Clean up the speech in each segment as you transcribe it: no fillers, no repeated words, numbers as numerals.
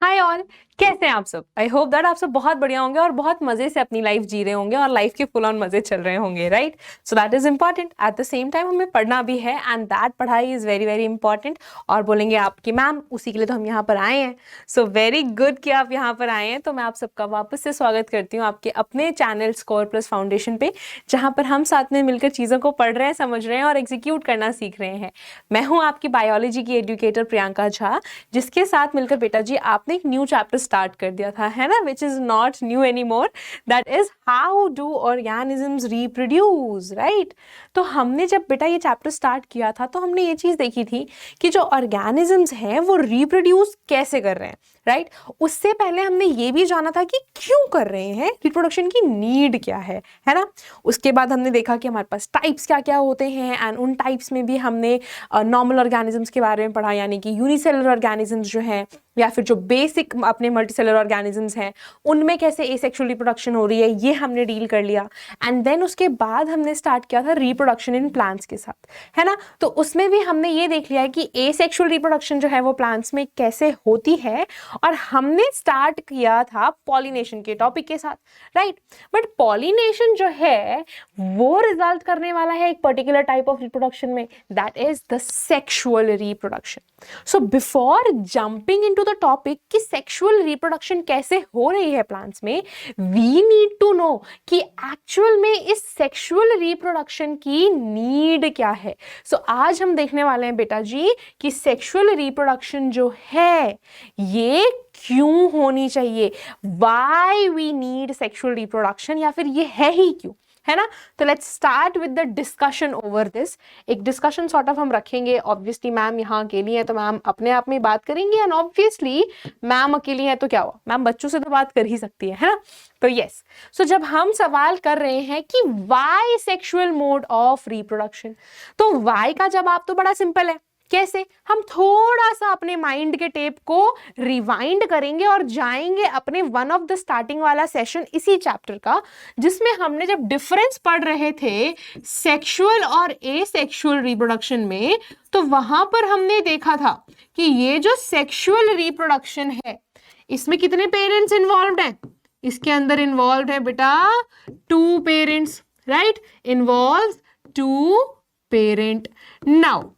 Hi all, कैसे हैं आप सब। आई होप दैट आप सब बहुत बढ़िया होंगे और बहुत मजे से अपनी लाइफ जी रहे होंगे और लाइफ के फुल ऑन मजे चल रहे होंगे, right. So that is important. At the same time हमें पढ़ना भी है एंड दैट पढ़ाई इज वेरी वेरी इंपॉर्टेंट। और बोलेंगे आपकी मैम, उसी के लिए तो हम यहाँ पर आए हैं। सो वेरी गुड कि आप यहाँ पर आए हैं। तो मैं आप सबका वापस से स्वागत करती हूँ आपके अपने चैनल स्कोर प्लस फाउंडेशन पे, जहाँ पर हम साथ में मिलकर चीज़ों को पढ़ रहे हैं, समझ रहे हैं और एग्जीक्यूट करना सीख रहे हैं। मैं हूँ आपकी बायोलॉजी की एजुकेटर प्रियंका झा, जिसके साथ मिलकर बेटा जी आपने एक न्यू चैप्टर स्टार्ट कर दिया था, है ना, which is not new any more. That is how do organisms reproduce, right. तो हमने जब बेटा ये चैप्टर स्टार्ट किया था तो हमने ये चीज देखी थी कि जो ऑर्गेनिजम्स हैं वो रिप्रोड्यूस कैसे कर रहे हैं, राइट। उससे पहले हमने ये भी जाना था कि क्यों कर रहे हैं, रिप्रोडक्शन की नीड क्या है ना। उसके बाद हमने देखा कि हमारे पास टाइप्स क्या क्या होते हैं एंड उन टाइप्स में भी हमने नॉर्मल ऑर्गेनिजम्स के बारे में पढ़ा, यानी कि यूनिसेलुलर ऑर्गेनिजम्स जो हैं या फिर जो बेसिक अपने मल्टीसेलुलर ऑर्गेनिजम्स हैं उनमें कैसे एसेक्सुअल रिप्रोडक्शन हो रही है, ये हमने डील कर लिया। एंड देन उसके बाद हमने स्टार्ट किया था रिप्रोडक्शन इन प्लांट्स के साथ, है ना। तो उसमें भी हमने ये देख लिया है कि एसेक्सुअल रिप्रोडक्शन जो है वो प्लांट्स में कैसे होती है, और हमने स्टार्ट किया था पॉलिनेशन के टॉपिक के साथ, राइट। बट पॉलिनेशन जो है वो रिजल्ट करने वाला है एक पर्टिकुलर टाइप ऑफ रिप्रोडक्शन में, that is the sexual reproduction. So before jumping into the topic कि सेक्सुअल रिप्रोडक्शन कैसे हो रही है प्लांट्स में, वी नीड टू नो कि एक्चुअल में इस सेक्सुअल रिप्रोडक्शन की नीड क्या है। सो आज हम देखने वाले हैं बेटा जी कि सेक्सुअल रिप्रोडक्शन जो है ये क्यों होनी चाहिए, why we need sexual reproduction, या फिर ये है ही क्यों, है ना। तो let's start with the discussion over this. एक डिस्कशन सॉर्ट ऑफ हम रखेंगे। ऑब्वियसली मैम यहाँ अकेली है तो मैम अपने आप में बात करेंगी, एंड ऑब्वियसली मैम अकेली है तो क्या हुआ, मैम बच्चों से तो बात कर ही सकती है ना। तो यस, सो जब हम सवाल कर रहे हैं कि why sexual mode of reproduction, तो वाई का जवाब तो बड़ा सिंपल है। कैसे, हम थोड़ा सा अपने माइंड के टेप को रिवाइंड करेंगे और जाएंगे अपने वन ऑफ द स्टार्टिंग वाला सेशन इसी चैप्टर का, जिसमें हमने जब डिफरेंस पढ़ रहे थे सेक्सुअल और एसेक्सुअल रिप्रोडक्शन में, तो वहां पर हमने देखा था कि ये जो सेक्सुअल रिप्रोडक्शन है इसमें कितने पेरेंट्स इन्वॉल्व हैं। इसके अंदर इन्वॉल्व है बेटा 2 parents, right, involve 2 parent. Now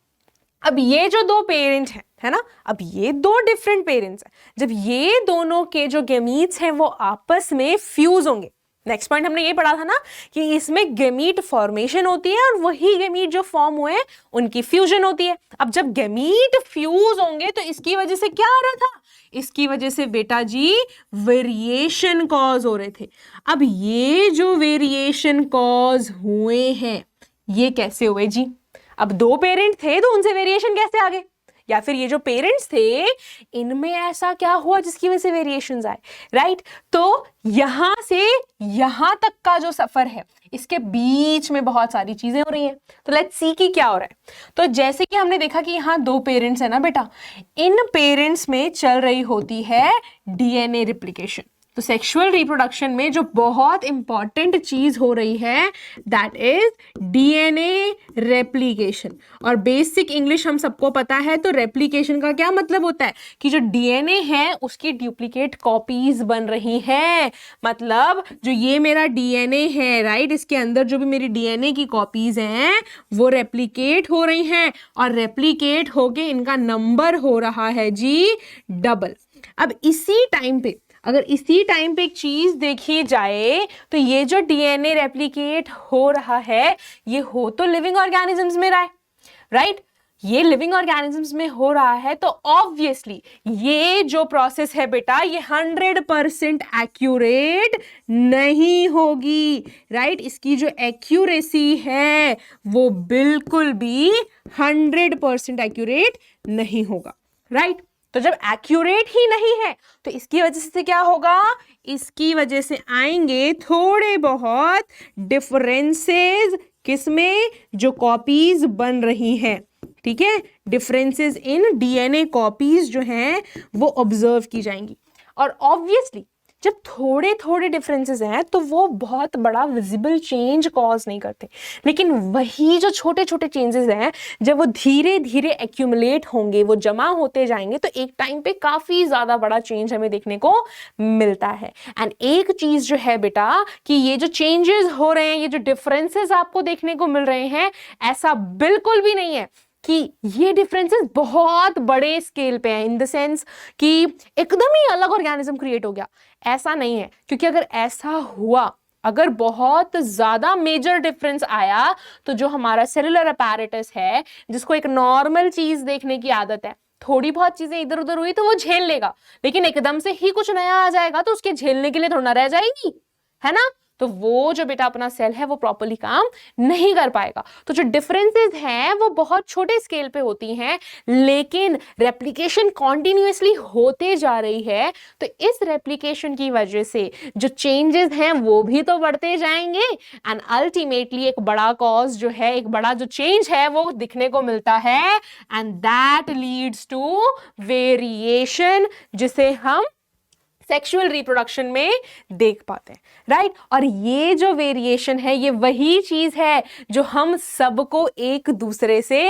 अब ये जो 2 पेरेंट हैं, है ना, अब ये 2 डिफरेंट पेरेंट्स हैं। जब ये दोनों के जो गेमीट्स हैं वो आपस में फ्यूज होंगे, नेक्स्ट पॉइंट हमने ये पढ़ा था ना कि इसमें गेमीट फॉर्मेशन होती है और वही गेमीट जो फॉर्म हुए उनकी फ्यूजन होती है। अब जब गेमीट फ्यूज होंगे तो इसकी वजह से क्या हो रहा था, इसकी वजह से बेटा जी वेरिएशन कॉज हो रहे थे। अब ये जो वेरिएशन कॉज हुए हैं ये कैसे हुए जी, अब 2 पेरेंट थे तो उनसे वेरिएशन कैसे आ गए, या फिर ये जो पेरेंट्स थे इनमें ऐसा क्या हुआ जिसकी वजह से वेरिएशंस आए, राइट। तो यहां से यहां तक का जो सफर है इसके बीच में बहुत सारी चीजें हो रही हैं। तो लेट्स सी कि क्या हो रहा है। तो जैसे कि हमने देखा कि यहां 2 पेरेंट्स है ना बेटा, इन पेरेंट्स में चल रही होती है डीएनए रिप्लिकेशन। तो सेक्सुअल रिप्रोडक्शन में जो बहुत इंपॉर्टेंट चीज हो रही है दैट इज डीएनए रेप्लिकेशन। और बेसिक इंग्लिश हम सबको पता है, तो रेप्लिकेशन का क्या मतलब होता है कि जो डीएनए है उसकी डुप्लीकेट कॉपीज बन रही हैं। मतलब जो ये मेरा डीएनए है, राइट, इसके अंदर जो भी मेरी डीएनए की कॉपीज हैं वो रेप्लिकेट हो रही हैं, और रेप्लिकेट होके इनका नंबर हो रहा है जी डबल। अब इसी टाइम पे अगर इसी टाइम पे एक चीज देखी जाए तो ये जो डीएनए रेप्लिकेट हो रहा है ये हो तो लिविंग ऑर्गेनिजम्स में रहा है, राइट। ये लिविंग ऑर्गेनिजम्स में हो रहा है तो ऑब्वियसली ये जो प्रोसेस है बेटा ये 100% एक्यूरेट नहीं होगी, राइट। इसकी जो एक्यूरेसी है वो बिल्कुल भी 100% एक्यूरेट नहीं होगा, राइट। तो जब एक्यूरेट ही नहीं है तो इसकी वजह से क्या होगा, इसकी वजह से आएंगे थोड़े बहुत डिफरेंसेस, किसमें, जो कॉपीज बन रही हैं, ठीक है, डिफरेंसेस इन डीएनए कॉपीज जो हैं वो ऑब्जर्व की जाएंगी। और ऑब्वियसली जब थोड़े थोड़े डिफरेंसेस हैं तो वो बहुत बड़ा विजिबल चेंज कॉज नहीं करते, लेकिन वही जो छोटे छोटे चेंजेस हैं जब वो धीरे धीरे एक्यूमुलेट होंगे, वो जमा होते जाएंगे, तो एक टाइम पे काफी ज्यादा बड़ा चेंज हमें देखने को मिलता है। एंड एक चीज जो है बेटा कि ये जो चेंजेस हो रहे हैं, ये जो डिफरेंसेस आपको देखने को मिल रहे हैं, ऐसा बिल्कुल भी नहीं है कि ये डिफरेंसेस बहुत बड़े स्केल पे हैं, इन द सेंस कि एकदम ही अलग ऑर्गेनिज्म क्रिएट हो गया, ऐसा नहीं है। क्योंकि अगर ऐसा हुआ, अगर बहुत ज्यादा मेजर डिफरेंस आया, तो जो हमारा सेलुलर अपैरेटस है, जिसको एक नॉर्मल चीज देखने की आदत है, थोड़ी बहुत चीजें इधर उधर हुई तो वो झेल लेगा, लेकिन एकदम से ही कुछ नया आ जाएगा तो उसके झेलने के लिए थोड़ा ना रह जाएगी, है ना। तो वो जो बेटा अपना सेल है वो प्रॉपर्ली काम नहीं कर पाएगा। तो जो डिफरेंसेस हैं वो बहुत छोटे स्केल पे होती हैं, लेकिन रेप्लिकेशन कॉन्टिन्यूअसली होते जा रही है, तो इस रेप्लिकेशन की वजह से जो चेंजेस हैं वो भी तो बढ़ते जाएंगे, एंड अल्टीमेटली एक बड़ा कॉज जो है, एक बड़ा जो चेंज है वो दिखने को मिलता है, and that leads to variation, जिसे हम सेक्सुअल रिप्रोडक्शन में देख पाते हैं, राइट। और ये जो वेरिएशन है, ये वही चीज है जो हम सबको एक दूसरे से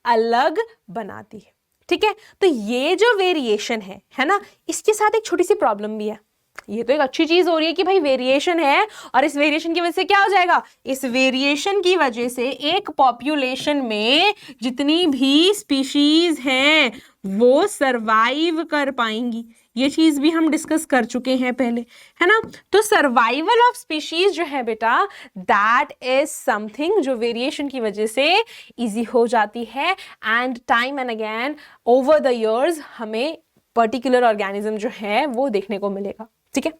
अलग बनाती है, ठीक है। तो ये जो वेरिएशन है ना, इसके साथ एक छोटी सी प्रॉब्लम भी है। ये तो एक अच्छी चीज हो रही है कि भाई वेरिएशन है, और इस वेरिएशन की वजह से क्या हो जाएगा, इस वेरिएशन की वजह से एक पॉपुलेशन में जितनी भी स्पीशीज हैं वो सरवाइव कर पाएंगी। ये चीज भी हम डिस्कस कर चुके हैं पहले, है ना। तो सर्वाइवल ऑफ स्पीशीज जो है बेटा, दैट इज समथिंग जो वेरिएशन की वजह से इजी हो जाती है, and time and again over the years हमें पर्टिकुलर ऑर्गेनिज्म जो है वो देखने को मिलेगा, ठीक है।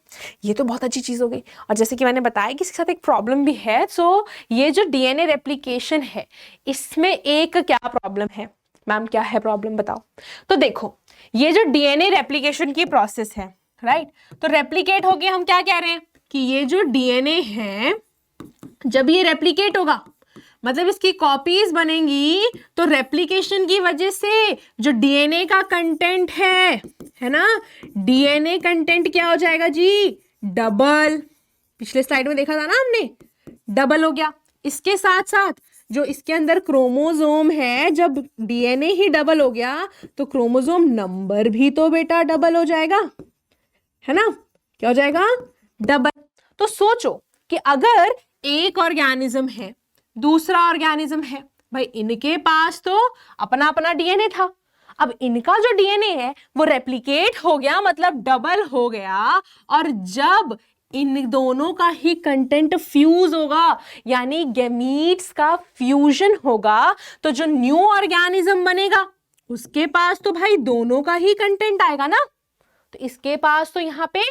ये तो बहुत अच्छी चीज हो गई। और जैसे कि मैंने बताया कि इसके साथ एक प्रॉब्लम भी है। सो ये जो डीएनए रेप्लिकेशन है, इसमें एक क्या प्रॉब्लम है मैम, क्या है प्रॉब्लम बताओ। तो देखो, ये जो डीएनए रेप्लिकेशन की प्रोसेस है, राइट, तो रेप्लिकेट हो गया, हम क्या कह रहे हैं कि ये जो डीएनए है जब ये रेप्लिकेट होगा, मतलब इसकी कॉपीज बनेंगी, तो रेप्लिकेशन की वजह से जो डीएनए का कंटेंट है ना, डीएनए कंटेंट क्या हो जाएगा जी, डबल। पिछले स्लाइड में देखा था ना हमने, डबल हो गया। इसके साथ साथ जो इसके अंदर क्रोमोसोम है, जब डीएनए ही डबल हो गया तो क्रोमोसोम नंबर भी तो बेटा डबल हो जाएगा, है ना। क्या हो जाएगा, डबल। तो सोचो कि अगर एक ऑर्गेनिज्म है, दूसरा ऑर्गेनिज्म है, भाई इनके पास तो अपना अपना डीएनए था, अब इनका जो डीएनए है वो रेप्लिकेट हो गया, मतलब डबल हो गया, और जब इन दोनों का ही कंटेंट फ्यूज होगा, यानी गैमीट्स का फ्यूजन होगा, तो जो न्यू ऑर्गेनिज्म बनेगा उसके पास तो भाई दोनों का ही कंटेंट आएगा ना। तो इसके पास तो यहां पे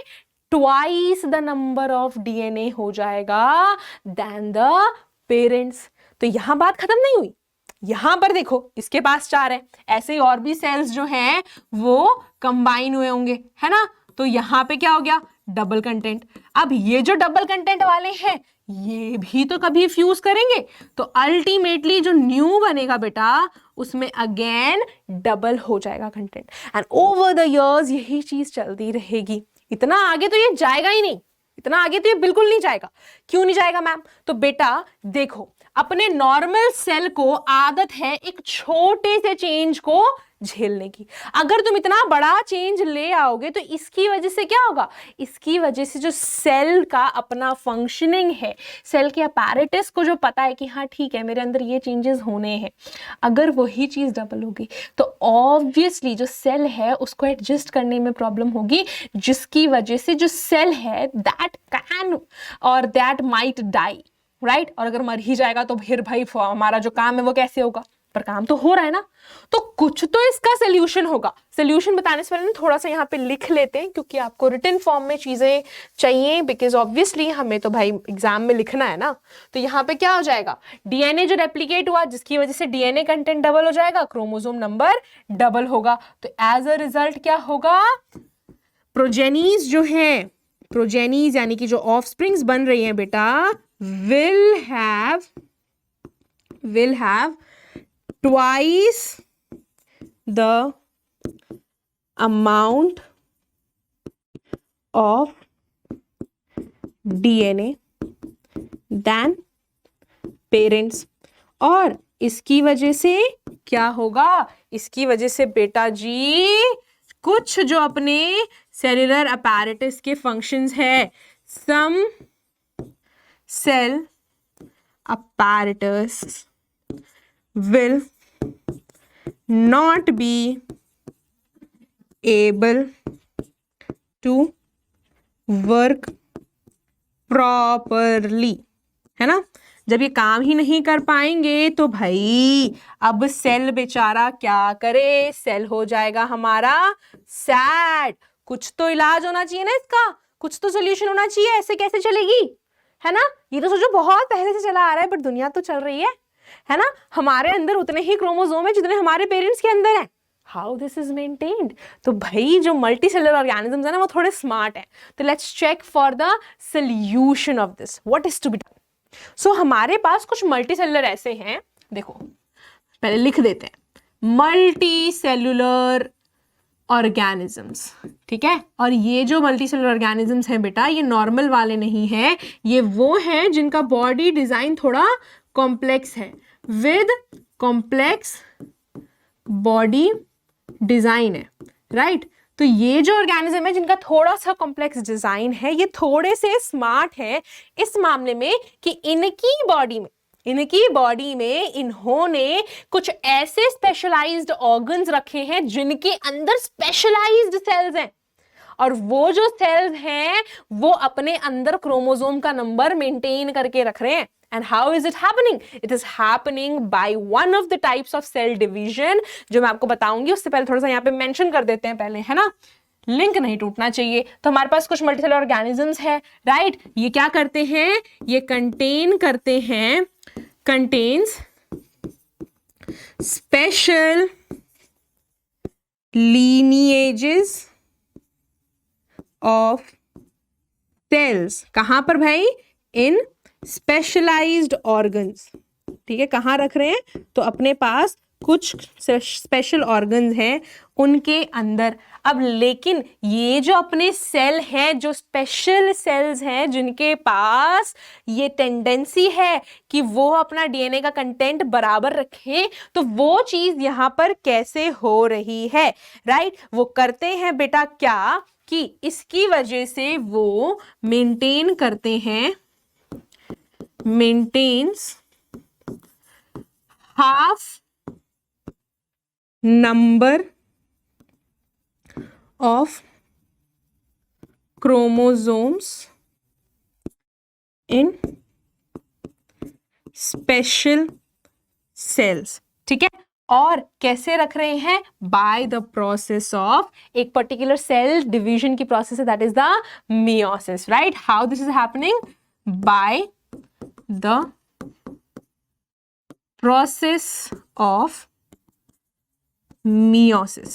twice the number of DNA हो जाएगा देन द पेरेंट्स। तो यहां बात खत्म नहीं हुई, यहां पर देखो इसके पास 4 है, ऐसे ही और भी सेल्स जो हैं वो कंबाइन हुए होंगे, है ना। तो यहां पे क्या हो गया, डबल कंटेंट। अब ये जो डबल कंटेंट वाले हैं ये भी तो कभी फ्यूज करेंगे, तो अल्टीमेटली जो न्यू बनेगा बेटा उसमें अगेन डबल हो जाएगा content, and over the years यही चीज चलती रहेगी। इतना आगे तो ये जाएगा ही नहीं, इतना आगे तो ये बिल्कुल नहीं जाएगा। क्यों नहीं जाएगा मैम, तो बेटा देखो, अपने नॉर्मल सेल को आदत है एक छोटे से चेंज को झेलने की। अगर तुम इतना बड़ा चेंज ले आओगे तो इसकी वजह से क्या होगा, इसकी वजह से जो सेल का अपना फंक्शनिंग है, सेल के अपैरेटस को जो पता है कि हाँ ठीक है मेरे अंदर ये चेंजेस होने हैं, अगर वही चीज डबल होगी तो ऑब्वियसली जो सेल है उसको एडजस्ट करने में प्रॉब्लम होगी, जिसकी वजह से जो सेल है दैट कैन और दैट माइट डाई, राइट। और अगर मर ही जाएगा तो फिर भाई हमारा जो काम है वो कैसे होगा, पर काम तो हो रहा है ना। तो कुछ तो इसका सोल्यूशन होगा। सोल्यूशन बताने से पहले थोड़ा सा यहाँ पे लिख लेते हैं, क्योंकि आपको रिटन फॉर्म में चीजें चाहिए, बिकॉज ऑब्वियसली हमें तो भाई एग्जाम में लिखना है ना। तो यहाँ पे क्या हो जाएगा, डीएनए जो रेप्लिकेट हुआ जिसकी वजह से डीएनए कंटेंट डबल हो जाएगा, क्रोमोसोम नंबर डबल होगा, तो एज अ रिजल्ट क्या होगा, प्रोजेनीज जो है, प्रोजेनीज यानी कि जो ऑफस्प्रिंग्स बन रही हैं बेटा, will have twice the amount of DNA than parents. और इसकी वजह से क्या होगा, इसकी वजह से बेटा जी कुछ जो अपने सेल्युलर अपैरेटस के फंक्शंस है, some cell apparatus will not be able to work properly, है ना। जब ये काम ही नहीं कर पाएंगे तो भाई अब सेल बेचारा क्या करे, सेल हो जाएगा हमारा सैड। कुछ तो इलाज होना चाहिए ना इसका, कुछ तो सोल्यूशन होना चाहिए, ऐसे कैसे चलेगी, है ना। ये तो सोचो बहुत पहले से चला आ रहा है, बट दुनिया तो चल रही है ना। हमारे अंदर उतने ही क्रोमोसोम है जितने हमारे पेरेंट्स के अंदर है। How this is maintained. तो भाई जो मल्टी सेलुलर ऑर्गेनिजम्स है ना वो थोड़े स्मार्ट है। तो let's check for the solution of this, what is to be done. So हमारे पास कुछ मल्टी सेलुलर ऐसे हैं, देखो पहले लिख देते हैं, मल्टी सेलुलर ऑर्गेनिजम्स, ठीक है। और ये जो मल्टी सेलुलर ऑर्गेनिजम्स हैं बेटा, ये नॉर्मल वाले नहीं है, ये वो हैं जिनका बॉडी डिजाइन थोड़ा कॉम्प्लेक्स है, विद कॉम्प्लेक्स बॉडी डिजाइन है, राइट। तो ये जो ऑर्गेनिज्म है जिनका थोड़ा सा कॉम्प्लेक्स डिजाइन है, ये थोड़े से स्मार्ट है इस मामले में कि इनकी बॉडी में इन्होंने कुछ ऐसे स्पेशलाइज्ड ऑर्गन्स रखे हैं जिनके अंदर स्पेशलाइज्ड सेल्स हैं, और वो जो सेल्स हैं वो अपने अंदर क्रोमोसोम का नंबर मेंटेन करके रख रहे हैं। And how is it happening? It is happening by one of the types of cell division, जो मैं आपको बताऊंगी। उससे पहले थोड़ा सा यहाँ पे मेंशन कर देते हैं पहले, है ना, लिंक नहीं टूटना चाहिए। तो हमारे पास कुछ मल्टीसेलुलर ऑर्गेनिजम्स है, राइट। ये क्या करते हैं, ये कंटेन करते हैं, कंटेन्स स्पेशल लीनिएजेस ऑफ सेल्स। कहां पर भाई, इन स्पेशलाइज्ड ऑर्गन्स, ठीक है। कहाँ रख रहे हैं, तो अपने पास कुछ स्पेशल ऑर्गन्स हैं उनके अंदर। अब लेकिन ये जो अपने सेल हैं, जो स्पेशल सेल्स हैं जिनके पास ये टेंडेंसी है कि वो अपना डीएनए का कंटेंट बराबर रखें, तो वो चीज यहाँ पर कैसे हो रही है, राइट। वो करते हैं बेटा क्या, कि इसकी वजह से वो मेंटेन करते हैं, maintains half number of chromosomes in special cells, ठीक है। और कैसे रख रहे हैं, बाय द प्रोसेस ऑफ एक पर्टिकुलर सेल डिवीजन की प्रोसेस है, that is the meiosis, right. How this is happening, by the process of meiosis,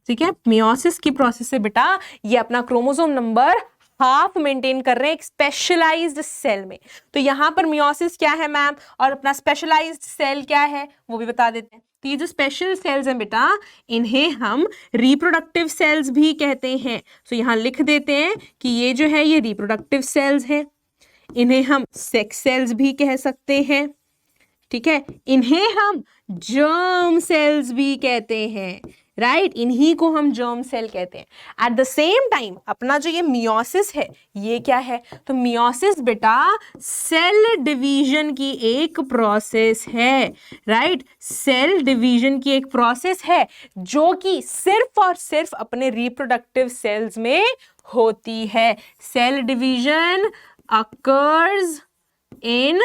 ठीक है। मियोसिस की प्रोसेस से बेटा ये अपना क्रोमोसोम नंबर हाफ मेंटेन कर रहे हैं एक स्पेशलाइज्ड सेल में। तो यहां पर मियोसिस क्या है मैम, और अपना स्पेशलाइज्ड सेल क्या है वो भी बता देते हैं। तो ये जो स्पेशल सेल्स हैं बेटा, इन्हें हम रिप्रोडक्टिव सेल्स भी कहते हैं। तो यहां लिख देते हैं कि ये जो है ये रिप्रोडक्टिव सेल्स है, इन्हें हम सेक्स सेल्स भी कह सकते हैं, ठीक है। इन्हें हम जर्म सेल्स भी कहते हैं, राइट। इन्हीं को हम जर्म सेल कहते हैं। एट द सेम टाइम अपना जो ये मियोसिस है, ये क्या है, तो मियोसिस बेटा सेल डिवीजन की एक प्रोसेस है, राइट। सेल डिवीजन की एक प्रोसेस है जो कि सिर्फ और सिर्फ अपने रिप्रोडक्टिव सेल्स में होती है। Cell division occurs in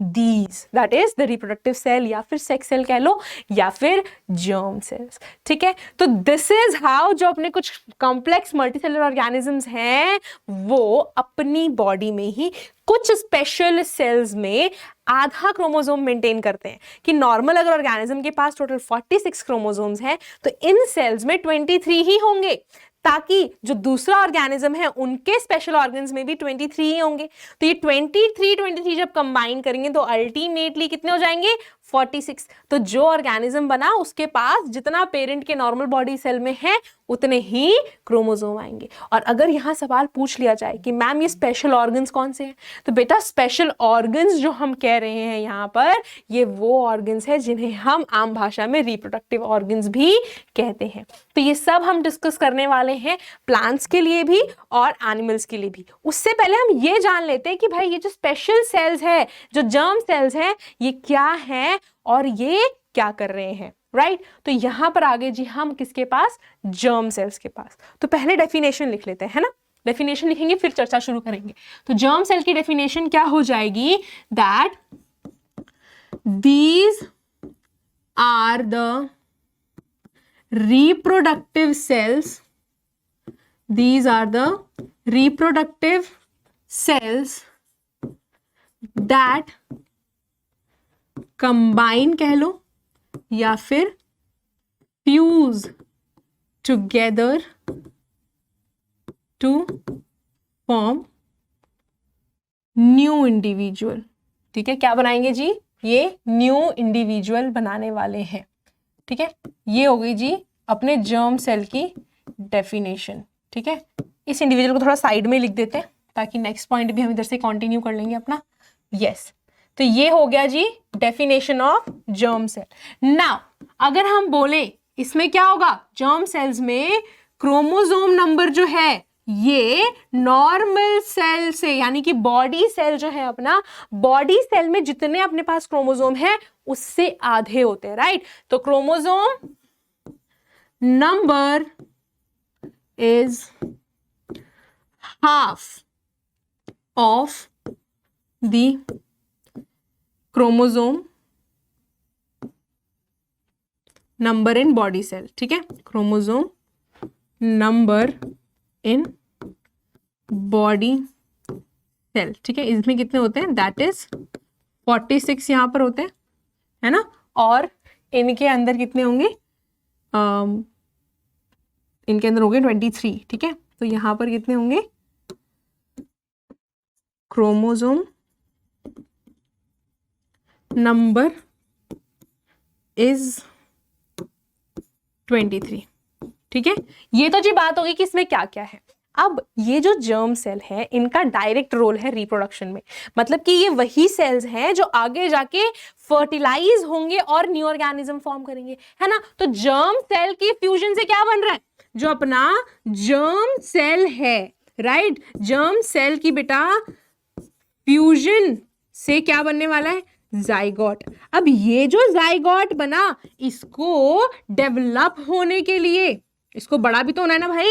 these, that is the reproductive cell या फिर sex cell कह लो या फिर germ cells, ठीक है। तो this is how जो अपने कुछ complex multicellular organisms हैं वो अपनी बॉडी में ही कुछ स्पेशल सेल्स में आधा क्रोमोसोम मेंटेन करते हैं। कि नॉर्मल अगर ऑर्गेनिज्म के पास टोटल 46 क्रोमोसोम्स हैं तो इन सेल्स में 23 ही होंगे, ताकि जो दूसरा ऑर्गेनिज्म है उनके स्पेशल ऑर्गन्स में भी 23 ही होंगे। तो ये 23 जब कंबाइन करेंगे तो अल्टीमेटली कितने हो जाएंगे, 46। तो जो ऑर्गेनिज्म बना उसके पास जितना पेरेंट के नॉर्मल बॉडी सेल में है उतने ही क्रोमोसोम आएंगे। और अगर यहाँ सवाल पूछ लिया जाए कि मैम ये स्पेशल ऑर्गन्स कौन से हैं, तो बेटा स्पेशल ऑर्गन्स जो हम कह रहे हैं यहाँ पर, ये वो ऑर्गन्स है जिन्हें हम आम भाषा में रिप्रोडक्टिव ऑर्गन्स भी कहते हैं। तो ये सब हम डिस्कस करने वाले हैं प्लांट्स के लिए भी और एनिमल्स के लिए भी। उससे पहले हम ये जान लेते हैं कि भाई ये जो स्पेशल सेल्स है, जो जर्म सेल्स हैं, ये क्या है और ये क्या कर रहे हैं, राइट। तो यहां पर आगे जी हम किसके पास, जर्म सेल्स के पास। तो पहले डेफिनेशन लिख लेते हैं, है ना। डेफिनेशन लिखेंगे फिर चर्चा शुरू करेंगे। तो जर्म सेल की डेफिनेशन क्या हो जाएगी, that these are the reproductive cells, these are the reproductive cells that combine कह लो या फिर fuse together to form new individual। ठीक है, क्या बनाएंगे जी, ये न्यू इंडिविजुअल बनाने वाले हैं। ठीक है, ये हो गई जी अपने जर्म सेल की डेफिनेशन। ठीक है, इस इंडिविजुअल को थोड़ा साइड में लिख देते हैं ताकि नेक्स्ट पॉइंट भी हम इधर से कंटिन्यू कर लेंगे अपना। यस, तो ये हो गया जी definition of germ cell. Now अगर हम बोले इसमें क्या होगा, जर्म सेल्स में क्रोमोसोम नंबर जो है ये नॉर्मल सेल से, यानी कि बॉडी सेल जो है अपना, बॉडी सेल में जितने अपने पास क्रोमोसोम है उससे आधे होते हैं, राइट। तो chromosome number is half of the chromosome number in body cell. ठीक है, chromosome number in body cell. ठीक है, इसमें कितने होते हैं, दैट इज 46 यहां पर होते हैं, है ना। और इनके अंदर कितने होंगे, इनके अंदर होंगे 23। ठीक है, तो यहां पर कितने होंगे, क्रोमोसोम नंबर इज 23। ठीक है, ये तो जी बात होगी कि इसमें क्या क्या है। अब ये जो जर्म सेल है इनका डायरेक्ट रोल है रिप्रोडक्शन में, मतलब कि ये वही सेल्स हैं जो आगे जाके फर्टिलाइज होंगे और न्यू ऑर्गेनिज्म फॉर्म करेंगे, है ना। तो जर्म सेल की फ्यूजन से क्या बन रहा है, जो अपना जर्म सेल है, राइट, जर्म सेल की बेटा फ्यूजन से क्या बनने वाला है, जाइगोट। अब ये जो जाइगोट बना, इसको डेवलप होने के लिए, इसको बड़ा भी तो होना है ना भाई,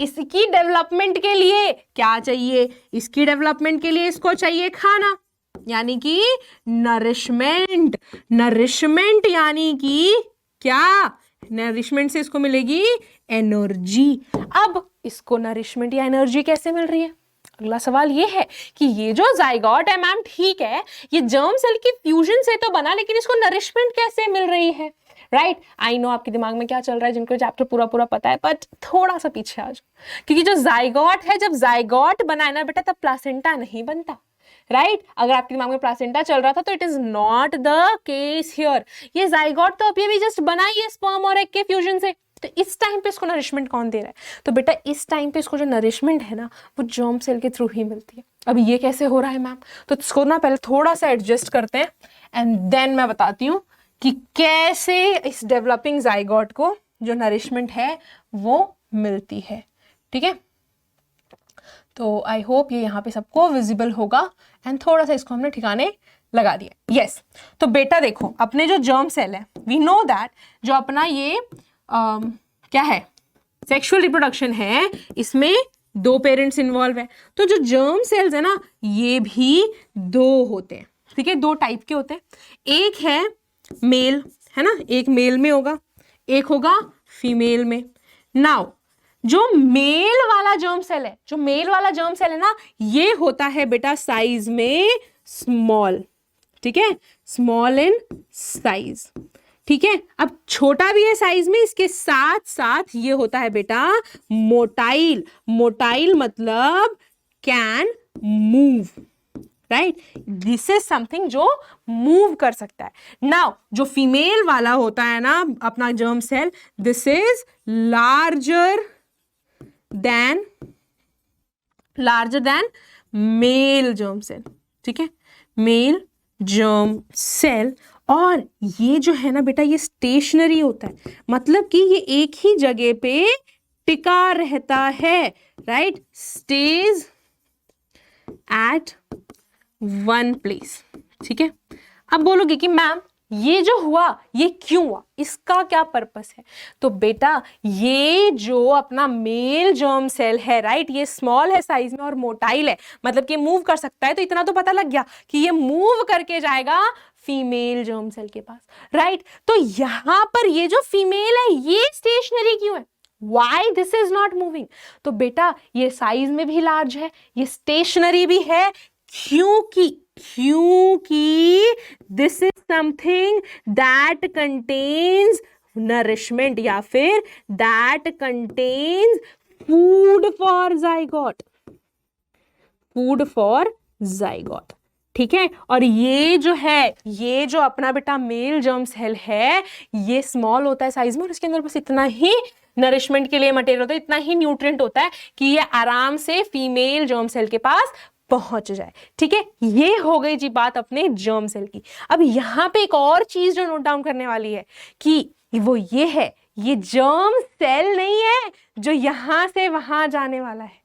इसकी डेवलपमेंट के लिए क्या चाहिए, इसकी डेवलपमेंट के लिए इसको चाहिए खाना, यानी कि नरिशमेंट। नरिशमेंट यानी कि क्या, नरिशमेंट से इसको मिलेगी एनर्जी। अब इसको नरिशमेंट या एनर्जी कैसे मिल रही है, अगला सवाल ये है कि ये जो जाइगोट है मैम, ठीक है, ये जर्म सेल की फ्यूजन से तो बना, लेकिन इसको नरिशमेंट कैसे मिल रही है, राइट। आई नो आपके दिमाग में क्या चल रहा है, जिनको चैप्टर पूरा पूरा पता है, बट थोड़ा सा पीछे आ जाओ, क्योंकि जो जाइगोट है, जब जाइगोट बना है ना बेटा, तब प्लासेंटा नहीं बनता, राइट। अगर आपके दिमाग में प्लासेंटा चल रहा था तो it is not the case here. ये जाइगोट तो अभी अभी जस्ट बना ही है स्पर्म और एग के फ्यूजन से, तो इस टाइम पे इसको नरिशमेंट कौन दे रहा है, तो बेटा इस टाइम पे इसको जो नरिशमेंट है ना, वो जर्म सेल के थ्रू ही मिलती है। अब ये कैसे हो रहा है मैम, तो इसको ना पहले थोड़ा सा एडजस्ट करते हैं एंड देन मैं बताती हूँ कि कैसे इस डेवलपिंग जाइगोट को जो नरिशमेंट है वो मिलती है। ठीक है, तो आई होप ये यहाँ पे सबको विजिबल होगा एंड थोड़ा सा इसको हमने ठिकाने लगा दिया। यस, तो बेटा देखो अपने जो जर्म सेल है, वी नो दैट जो अपना ये क्या है, सेक्सुअल रिप्रोडक्शन है, इसमें 2 पेरेंट्स इन्वॉल्व है। तो जो जर्म सेल्स है ना, ये भी 2 होते हैं। ठीक है, 2 टाइप के होते हैं, एक है मेल, है ना, एक मेल में होगा, एक होगा फीमेल में। नाउ जो मेल वाला जर्म सेल है, जो मेल वाला जर्म सेल है ना, ये होता है बेटा साइज में स्मॉल। ठीक है, स्मॉल इन साइज। ठीक है, अब छोटा भी है साइज में, इसके साथ साथ ये होता है बेटा मोटाइल। मोटाइल मतलब can move. Right, this is something जो मूव कर सकता है. नाउ जो फीमेल वाला होता है ना अपना germ cell, this is larger than male germ cell. ठीक है, मेल जर्म सेल. और ये जो है ना बेटा ये स्टेशनरी होता है, मतलब कि ये एक ही जगह पे टिका रहता है. Right, stage at one place. ठीक है, अब बोलोगे कि मैम ये जो हुआ ये क्यों हुआ, इसका क्या पर्पस है. तो बेटा ये जो अपना मेल जर्म सेल है, राइट, ये स्मॉल है साइज में और मोटाइल है, मतलब कि मूव कर सकता है. तो इतना तो पता लग गया कि ये मूव करके जाएगा फीमेल जर्म सेल के पास. राइट, तो यहां पर ये जो फीमेल है ये स्टेशनरी क्यों है, Why this is not moving? तो बेटा ये साइज में भी लार्ज है, ये स्टेशनरी भी है, क्योंकि this is something that contains nourishment या फिर that contains food for zygote. ठीक है, और ये जो है, ये जो अपना बेटा मेल जर्म सेल है, ये स्मॉल होता है साइज में और इसके अंदर बस इतना ही नरिशमेंट के लिए मटेरियल होता है, इतना ही न्यूट्रिएंट होता है कि ये आराम से फीमेल जर्म सेल के पास पहुंच जाए. ठीक है, ये हो गई जी बात अपने जर्म सेल की. अब यहां पे एक और चीज जो नोट डाउन करने वाली है कि वो ये है, ये जर्म सेल नहीं है जो यहां से वहां जाने वाला है,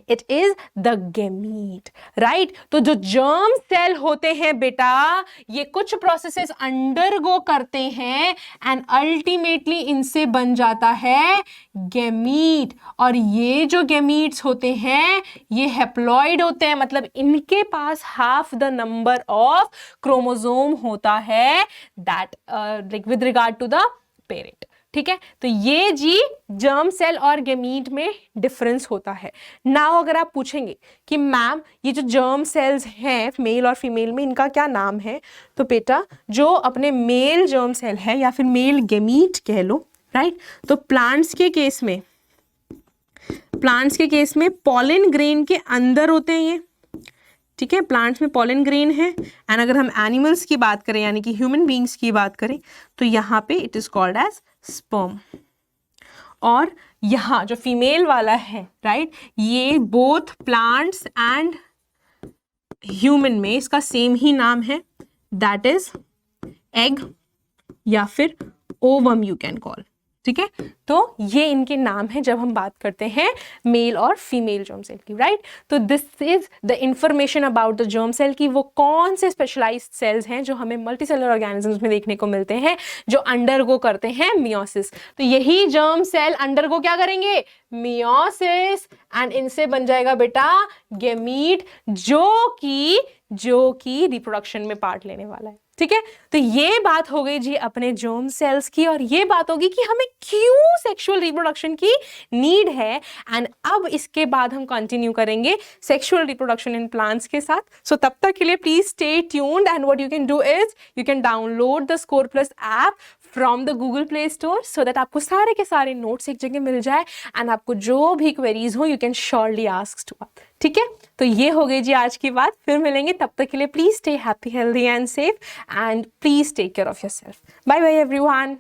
it is the gamete. Right, तो जो जर्म सेल होते हैं बेटा ये कुछ प्रोसेसेस अंडरगो करते हैं एंड अल्टीमेटली इनसे बन जाता है गेमीट. और ये जो गेमीट्स होते हैं ये हैप्लॉइड होते हैं, मतलब इनके पास half the number of chromosome होता है that like with regard to the parent. ठीक है, तो ये जी जर्म सेल और गेमीट में डिफरेंस होता है. नाउ अगर आप पूछेंगे कि मैम ये जो जर्म सेल्स हैं मेल और फीमेल में इनका क्या नाम है, तो बेटा जो अपने मेल जर्म सेल है या फिर मेल गेमीट कह लो, राइट, तो प्लांट्स के केस में पॉलन ग्रेन के अंदर होते हैं ये. ठीक है, प्लांट्स में पॉलन ग्रेन है. एंड अगर हम एनिमल्स की बात करें यानी कि ह्यूमन बींग्स की बात करें तो यहाँ पे it is called as sperm. और यहाँ जो फीमेल वाला है, राइट, ये बोथ प्लांट्स एंड ह्यूमन में इसका सेम ही नाम है, दैट इज एग या फिर ओवम यू कैन कॉल. ठीक है, तो ये इनके नाम है जब हम बात करते हैं मेल और फीमेल जर्म सेल की. राइट, तो this is the information about the germ cell की वो कौन से स्पेशलाइज्ड सेल्स हैं जो हमें मल्टीसेलुलर ऑर्गेनिजम्स में देखने को मिलते हैं जो अंडरगो करते हैं मियोसिस. तो यही जर्म सेल अंडरगो क्या करेंगे, मियोसिस, एंड इनसे बन जाएगा बेटा गेमीट जो कि रिप्रोडक्शन में पार्ट लेने वाला है. ठीक है, तो ये बात हो गई जी अपने जर्म सेल्स की, और ये बात होगी कि हमें क्यों सेक्सुअल रिप्रोडक्शन की नीड है. एंड अब इसके बाद हम कंटिन्यू करेंगे सेक्सुअल रिप्रोडक्शन इन प्लांट्स के साथ. सो तब तक के लिए please stay tuned and what you can do is you can download the score plus app from the Google play store so that आपको सारे के सारे नोट्स एक जगह मिल जाए एंड आपको जो भी क्वेरीज हो you can surely ask to us. ठीक है, तो ये हो गई जी आज की बात. फिर मिलेंगे, तब तक के लिए please stay happy, healthy and safe, and please take care of yourself. Bye bye everyone.